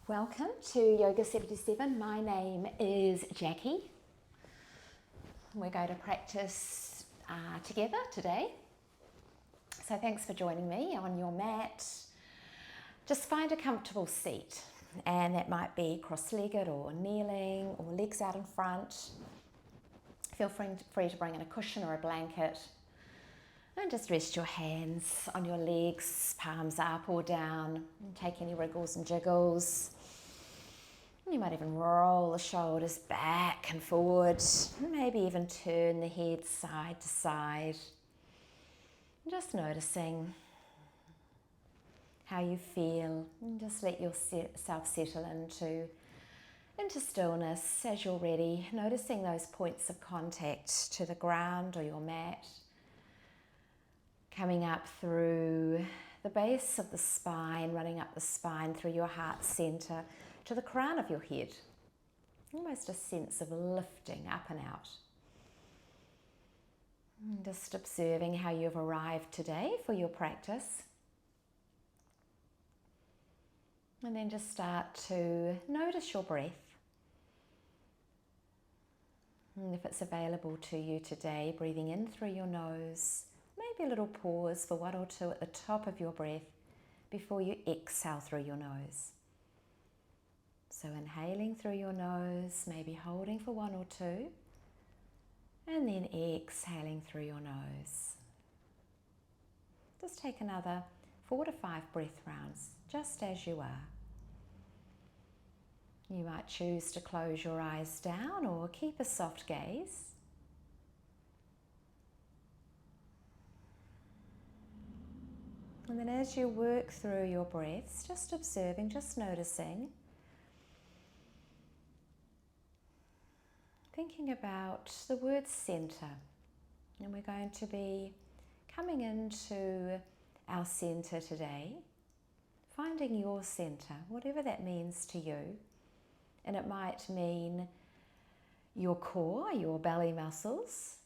Welcome to Yoga 77. My name is Jackie. We're going to practice together today. So thanks for joining me on your mat. Just find a comfortable seat, and that might be cross-legged or kneeling or legs out in front. Feel free to bring in a cushion or a blanket. And just rest your hands on your legs, palms up or down, and take any wriggles and jiggles. You might even roll the shoulders back and forward, maybe even turn the head side to side. Just noticing how you feel, and just let yourself settle into stillness as you're ready, noticing those points of contact to the ground or your mat, coming up through the base of the spine, running up the spine through your heart center to the crown of your head. Almost a sense of lifting up and out. And just observing how you've arrived today for your practice. And then just start to notice your breath. And if it's available to you today, breathing in through your nose, maybe a little pause for one or two at the top of your breath before you exhale through your nose. So inhaling through your nose, maybe holding for one or two, and then exhaling through your nose. Just take another 4 to 5 breath rounds, just as you are. You might choose to close your eyes down or keep a soft gaze. And then as you work through your breaths, just observing, just noticing, thinking about the word center. And we're going to be coming into our center today, finding your center, whatever that means to you. And it might mean your core, your belly muscles,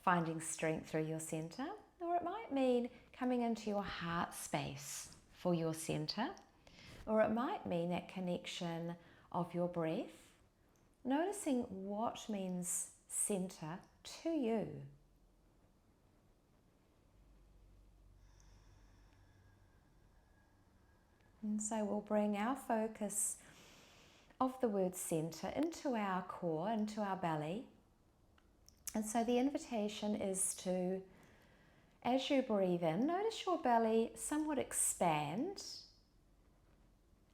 finding strength through your center, or it might mean coming into your heart space for your center, or it might mean that connection of your breath, noticing what means center to you. And so we'll bring our focus of the word center into our core, into our belly. And so the invitation is to, as you breathe in, notice your belly somewhat expand.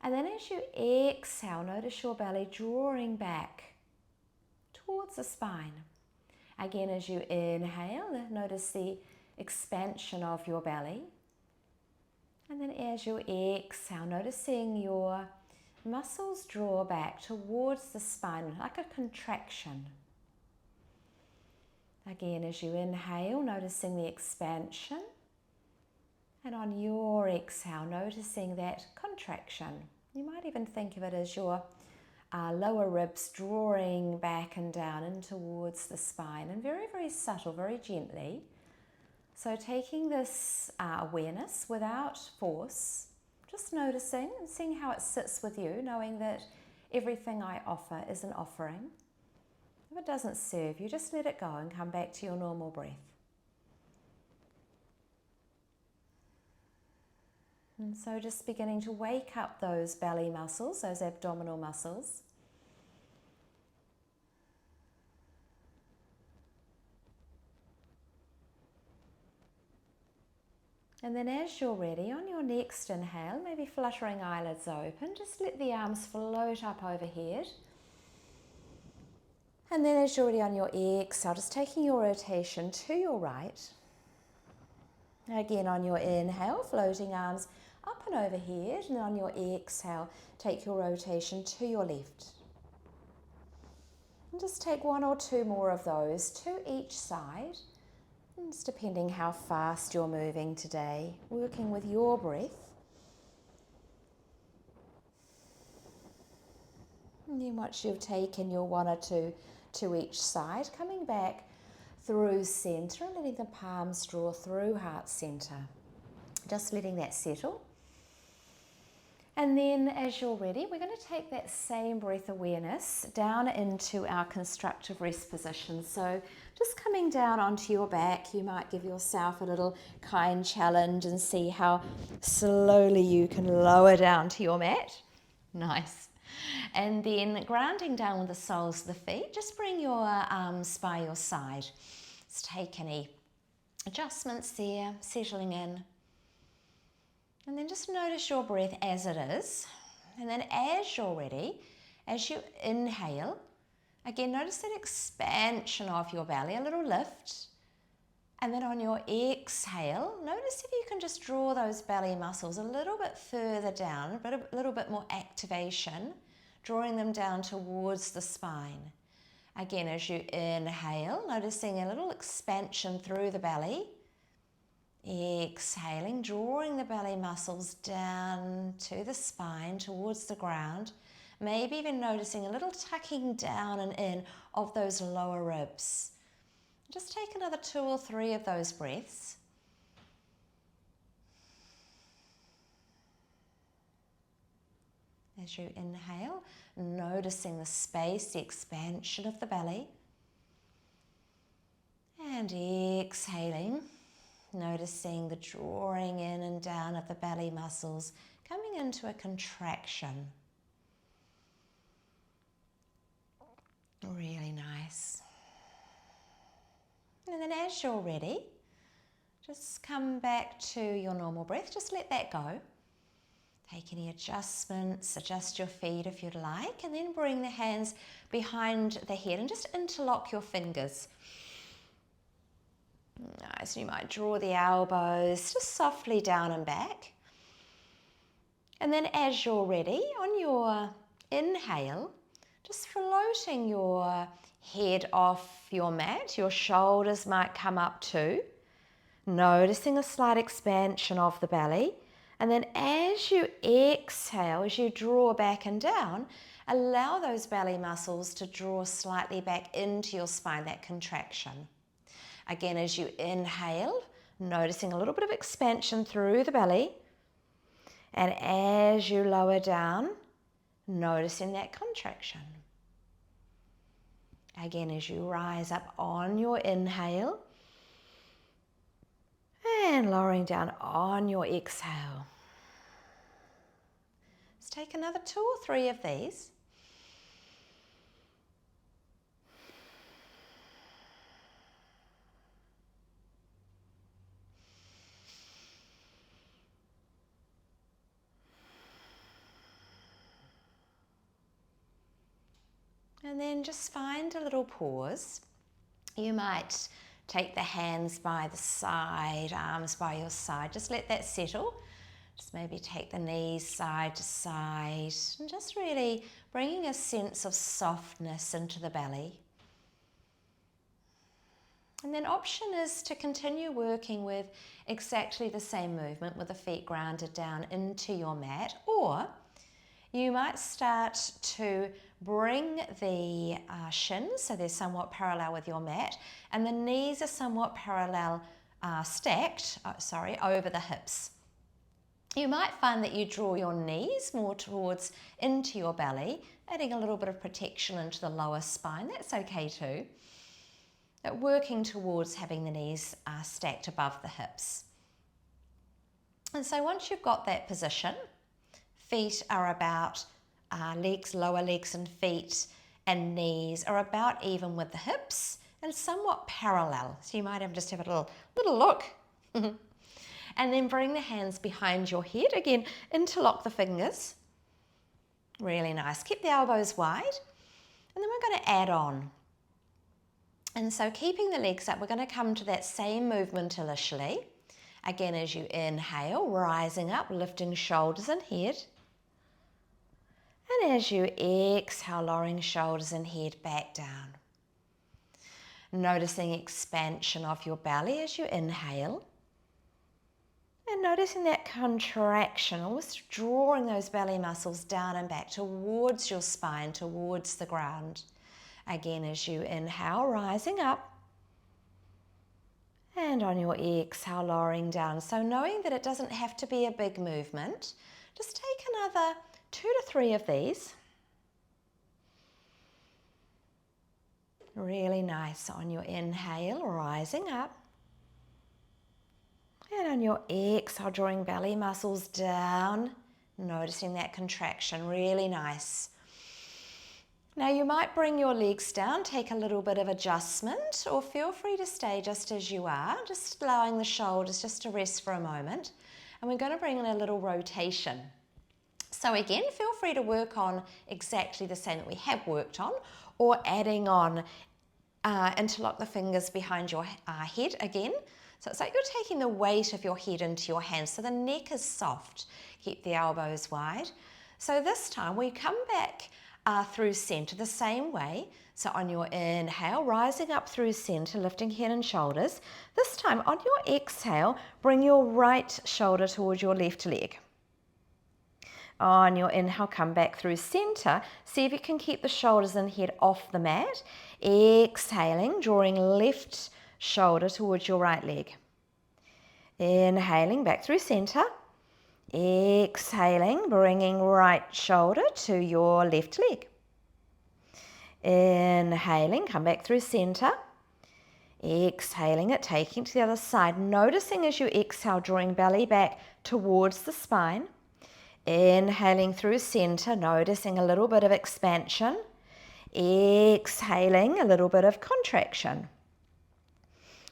And then as you exhale, notice your belly drawing back towards the spine. Again, as you inhale, notice the expansion of your belly. And then as you exhale, noticing your muscles draw back towards the spine, like a contraction. Again, as you inhale, noticing the expansion. And on your exhale, noticing that contraction. You might even think of it as your lower ribs drawing back and down in towards the spine, and very, very subtle, very gently. So taking this awareness without force, just noticing and seeing how it sits with you, knowing that everything I offer is an offering. If it doesn't serve you, just let it go and come back to your normal breath. And so just beginning to wake up those belly muscles, those abdominal muscles. And then as you're ready, on your next inhale, maybe fluttering eyelids open, just let the arms float up overhead. And then as you're ready on your exhale, just taking your rotation to your right. Again on your inhale, floating arms up and overhead, and on your exhale, take your rotation to your left. And just take 1 or 2 more of those to each side. And it's depending how fast you're moving today, working with your breath. And then once you've taken your 1 or 2 to each side, coming back through center and letting the palms draw through heart center. Just letting that settle. And then as you're ready, we're going to take that same breath awareness down into our constructive rest position. So just coming down onto your back, you might give yourself a little kind challenge and see how slowly you can lower down to your mat. Nice. And then grounding down with the soles of the feet, just bring your arms by your side. Let's take any adjustments there, settling in. And then just notice your breath as it is. And then as you're ready, as you inhale, again, notice that expansion of your belly, a little lift. And then on your exhale, notice if you can just draw those belly muscles a little bit further down, a little bit more activation, drawing them down towards the spine. Again, as you inhale, noticing a little expansion through the belly. Exhaling, drawing the belly muscles down to the spine, towards the ground. Maybe even noticing a little tucking down and in of those lower ribs. Just take another 2 or 3 of those breaths. As you inhale, noticing the space, the expansion of the belly. And exhaling, noticing the drawing in and down of the belly muscles, coming into a contraction. Really nice. And then as you're ready, just come back to your normal breath. Just let that go. Take any adjustments, adjust your feet if you'd like, and then bring the hands behind the head and just interlock your fingers. Nice, you might draw the elbows just softly down and back. And then as you're ready, on your inhale, just floating your head off your mat, your shoulders might come up too, noticing a slight expansion of the belly. And then as you exhale, as you draw back and down, allow those belly muscles to draw slightly back into your spine, that contraction. Again, as you inhale, noticing a little bit of expansion through the belly. And as you lower down, noticing that contraction. Again, as you rise up on your inhale and lowering down on your exhale. Let's take another 2 or 3 of these. And then just find a little pause. You might take the hands by the side, arms by your side. Just let that settle. Just maybe take the knees side to side. And just really bringing a sense of softness into the belly. And then option is to continue working with exactly the same movement with the feet grounded down into your mat, or you might start to bring the shins so they're somewhat parallel with your mat, and the knees are somewhat parallel, stacked over the hips. You might find that you draw your knees more towards into your belly, adding a little bit of protection into the lower spine. That's okay too. But working towards having the knees stacked above the hips. And so once you've got that position, feet are about legs, lower legs and feet and knees are about even with the hips and somewhat parallel. So you might just have a little look. And then bring the hands behind your head. Again, interlock the fingers. Really nice. Keep the elbows wide. And then we're going to add on. And so keeping the legs up, we're going to come to that same movement initially. Again, as you inhale, rising up, lifting shoulders and head. And as you exhale, lowering shoulders and head back down. Noticing expansion of your belly as you inhale. And noticing that contraction, almost drawing those belly muscles down and back towards your spine, towards the ground. Again, as you inhale, rising up. And on your exhale, lowering down. So knowing that it doesn't have to be a big movement, Just take another 2 to 3 of these. Really nice. On your inhale, rising up. And on your exhale, drawing belly muscles down, noticing that contraction, really nice. Now you might bring your legs down, take a little bit of adjustment, or feel free to stay just as you are, just allowing the shoulders just to rest for a moment. And we're going to bring in a little rotation. So again, feel free to work on exactly the same that we have worked on, or adding on, interlock the fingers behind your head again. So it's like you're taking the weight of your head into your hands, so the neck is soft. Keep the elbows wide. So this time we come back through center the same way. So on your inhale, rising up through center, lifting head and shoulders. This time on your exhale, bring your right shoulder towards your left leg. On your inhale, come back through center. See if you can keep the shoulders and head off the mat. Exhaling, drawing left shoulder towards your right leg. Inhaling, back through center. Exhaling, bringing right shoulder to your left leg. Inhaling, come back through center. Exhaling it, taking it to the other side. Noticing as you exhale, drawing belly back towards the spine. Inhaling through center, noticing a little bit of expansion. Exhaling, a little bit of contraction.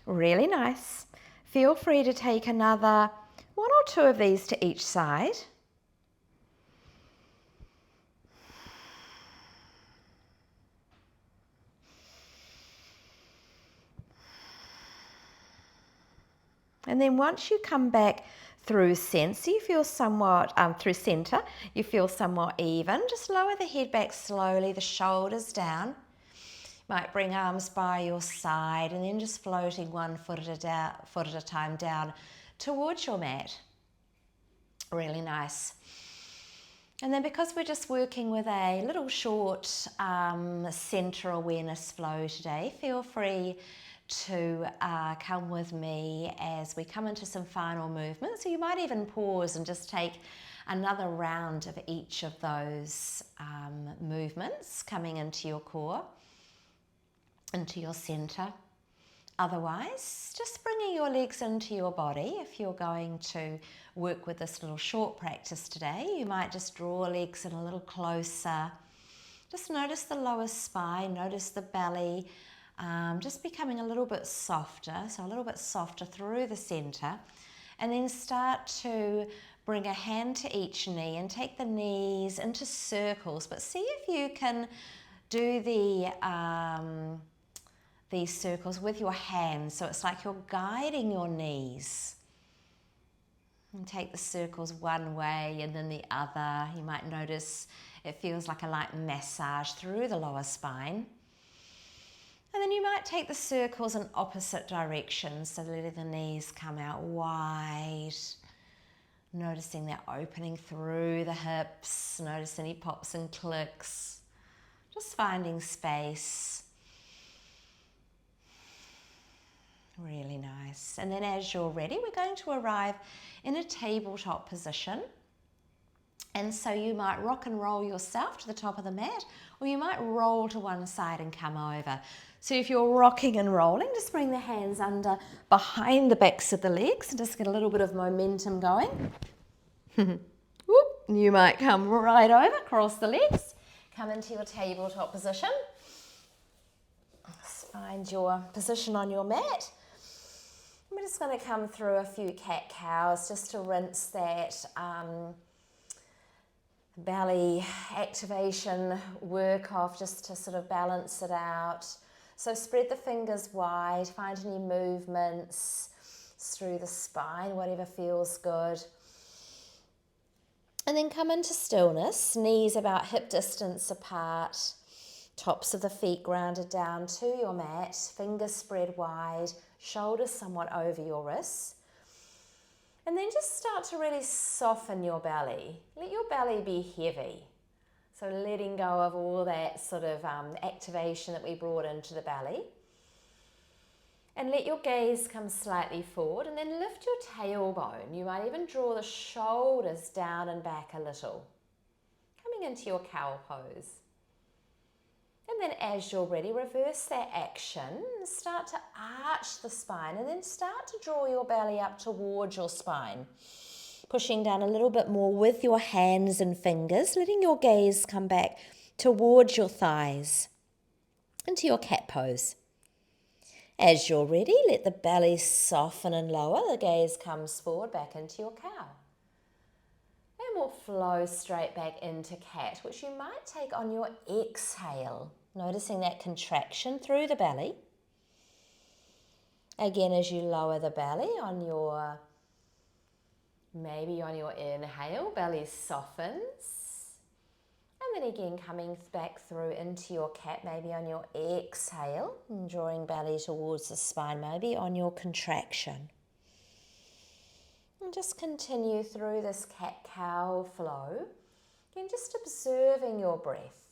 Really nice. Feel free to take another 1 or 2 of these to each side. And then once you come back through center, you feel somewhat, through center, you feel somewhat even. Just lower the head back slowly, the shoulders down. Might bring arms by your side and then just floating 1 foot at a time down towards your mat. Really nice. And then because we're just working with a little short center awareness flow today, feel free to come with me as we come into some final movements. So you might even pause and just take another round of each of those movements coming into your core, into your center. Otherwise, just bringing your legs into your body. If you're going to work with this little short practice today, you might just draw legs in a little closer. Just notice the lower spine, notice the belly, just becoming a little bit softer, so a little bit softer through the center. And then start to bring a hand to each knee and take the knees into circles, but see if you can do these circles with your hands, so it's like you're guiding your knees. And take the circles one way and then the other. You might notice it feels like a light massage through the lower spine. And then you might take the circles in opposite directions, so letting the knees come out wide. Noticing that opening through the hips. Notice any pops and clicks. Just finding space. Really nice. And then as you're ready, we're going to arrive in a tabletop position. And so you might rock and roll yourself to the top of the mat, or you might roll to one side and come over. So if you're rocking and rolling, just bring the hands under behind the backs of the legs and just get a little bit of momentum going. Whoop. You might come right over, cross the legs, come into your tabletop position. Just find your position on your mat. We're just going to come through a few cat-cows just to rinse that belly activation work off, just to sort of balance it out. So spread the fingers wide, find any movements through the spine, whatever feels good. And then come into stillness, knees about hip distance apart, tops of the feet grounded down to your mat, fingers spread wide, shoulders somewhat over your wrists. And then just start to really soften your belly. Let your belly be heavy. So letting go of all that sort of activation that we brought into the belly. And let your gaze come slightly forward, and then lift your tailbone. You might even draw the shoulders down and back a little, coming into your cow pose. And then as you're ready, reverse that action and start to arch the spine, and then start to draw your belly up towards your spine. Pushing down a little bit more with your hands and fingers, letting your gaze come back towards your thighs, into your cat pose. As you're ready, let the belly soften and lower. The gaze comes forward back into your cow. And we'll flow straight back into cat, which you might take on your exhale, noticing that contraction through the belly. Again, as you lower the belly maybe on your inhale, belly softens. And then again, coming back through into your cat, maybe on your exhale, and drawing belly towards the spine, maybe on your contraction. And just continue through this cat-cow flow. Again, just observing your breath.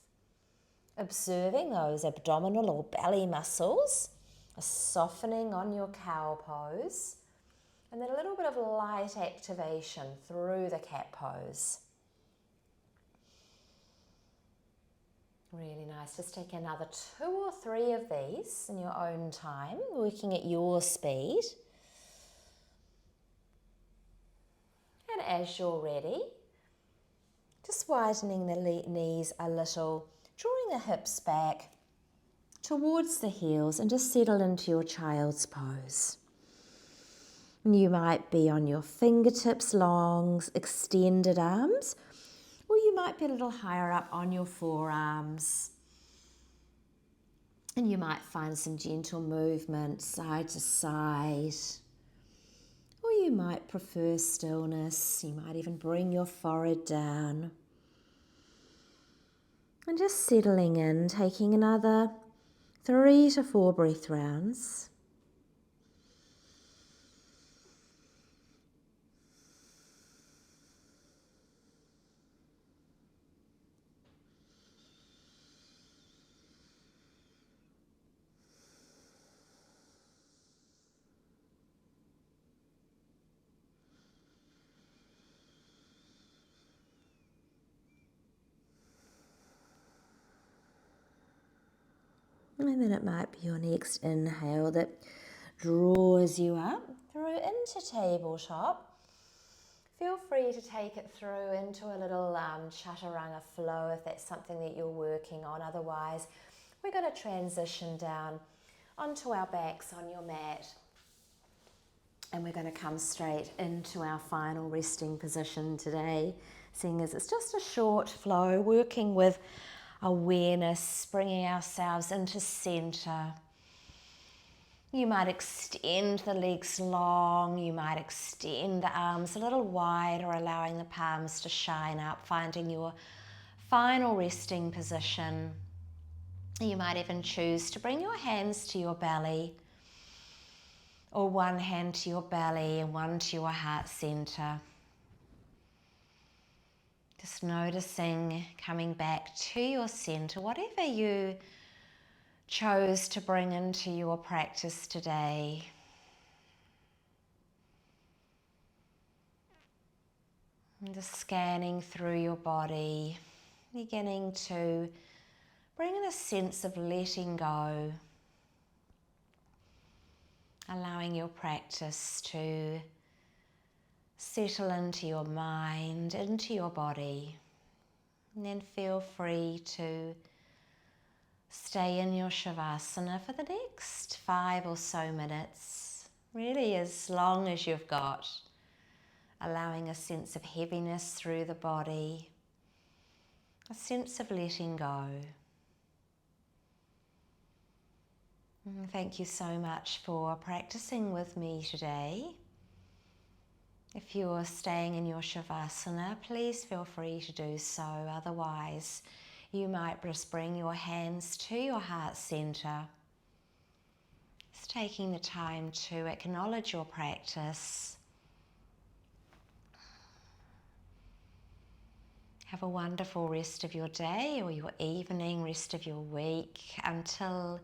Observing those abdominal or belly muscles, a softening on your cow pose, and then a little bit of light activation through the cat pose. Really nice. Just take another 2 or 3 of these in your own time, working at your speed. And as you're ready, just widening the knees a little, drawing the hips back towards the heels, and just settle into your child's pose. And you might be on your fingertips, long extended arms, or you might be a little higher up on your forearms. And you might find some gentle movement side to side. Or you might prefer stillness. You might even bring your forehead down. And just settling in, taking another 3 to 4 breath rounds. And then it might be your next inhale that draws you up through into tabletop. Feel free to take it through into a little chaturanga flow if that's something that you're working on. Otherwise, we're going to transition down onto our backs on your mat. And we're going to come straight into our final resting position today, seeing as it's just a short flow, working with awareness, bringing ourselves into center. You might extend the legs long, you might extend the arms a little wider, allowing the palms to shine up, finding your final resting position. You might even choose to bring your hands to your belly, or one hand to your belly and one to your heart center. Just noticing, coming back to your center, whatever you chose to bring into your practice today. And just scanning through your body, beginning to bring in a sense of letting go, allowing your practice to settle into your mind, into your body, and then feel free to stay in your Shavasana for the next 5 or so minutes, really as long as you've got, allowing a sense of heaviness through the body, a sense of letting go. And thank you so much for practicing with me today. If you're staying in your Shavasana, please feel free to do so. Otherwise, you might just bring your hands to your heart center. Just taking the time to acknowledge your practice. Have a wonderful rest of your day or your evening, rest of your week, until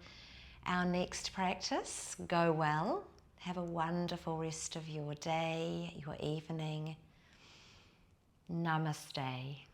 our next practice go well. Have a wonderful rest of your day, your evening. Namaste.